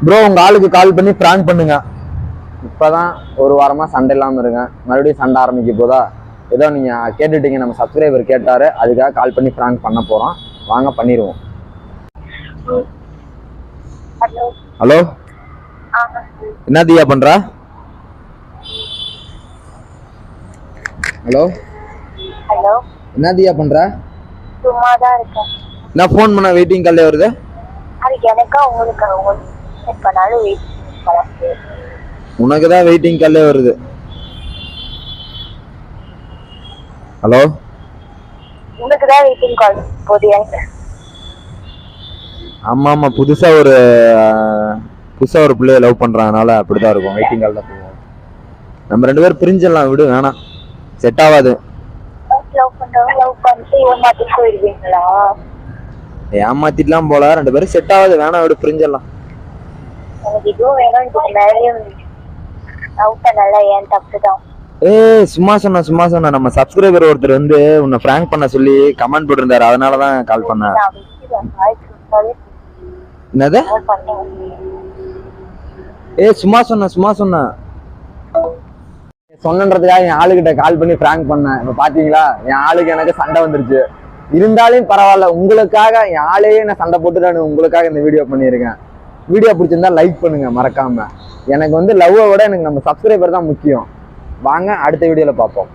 Bro உங்க ஆளுக்கு கால் பண்ணி பிராங்க் பண்ணுங்க. இப்பதான் ஒரு வாரமா சண்டை இல்லாம இருக்கேன், மறுபடியும் சண்டை ஆரம்பிக்க போதா? ஏதோ நீங்க கேட்டுட்டீங்க, நம்ம சப்ஸ்கிரைபர் கேட்டாரு, அதுக்காக கால் பண்ணி பிராங்க் பண்ண போறோம். வாங்க பண்ணிடுவோம். ஹலோ, என்ன தியா பண்ற? ஹலோ ஹலோ, என்ன தியா பண்ற? சும்மா தான் இருக்கேன். என்ன ஃபோன் பண்ண வெயிட்டிங் கால்ல வருது? அது எனக்கா உங்களுக்கு எப்பனாலும் வெயிட் பண்ணு. உனக்கு தான் வெயிட்டிங் கால்லே வருது. ஹலோ, உங்களுக்கு தான் வெயிட்டிங் கால் போதியா? ஆமா ஆமா, புதுசா ஒரு பிள்ளைய லவ் பண்றதுனால அப்படிதான் இருக்கும், வெயிட்டிங் கால் தான் போவோம். நம்ம 2 பேரும் பிரிஞ்சிடலாம், விடு, வேணாம், செட் ஆகாது. லவ் பண்றவங்க லவ் பண்ணிட்டு ஏமாத்திட்டு போயிடுவீங்களா? ஏமாத்திட்டுலாம் போல, 2 பேரும் செட் ஆகாது, வேணாம், விடு, பிரிஞ்சிடலாம். எனக்கு இதுவும் வேணும், இதுக்கு மேலேயும் லவ் பண்ணல, ஏன் தப்பு தான். சும்மா சொன்ன நம்ம சப்ஸ்கிரைபர் ஒருத்தர் வந்து உன்னை பிராங்க் பண்ண சொல்லி கமெண்ட் போட்டிருந்தாரு, அதனாலதான் கால் பண்ணேன். என்னது? சும்மா சொன்ன சொன்னன்றதுக்காக என் ஆளுகிட்ட கால் பண்ணி பிராங்க் பண்ணேன். இப்ப பாத்தீங்களா, என் ஆளுக்கு எனக்கு சண்டை வந்துருச்சு. இருந்தாலும் பரவாயில்ல, உங்களுக்காக என் ஆளையே நான் சண்டை போட்டு நான் உங்களுக்காக இந்த வீடியோ பண்ணியிருக்கேன். வீடியோ பிடிச்சிருந்தா லைக் பண்ணுங்க மறக்காம. எனக்கு வந்து லவ்வை விட எனக்கு நம்ம சப்ஸ்கிரைபர் தான் முக்கியம். வாங்க அடுத்த வீடியோல பார்ப்போம்.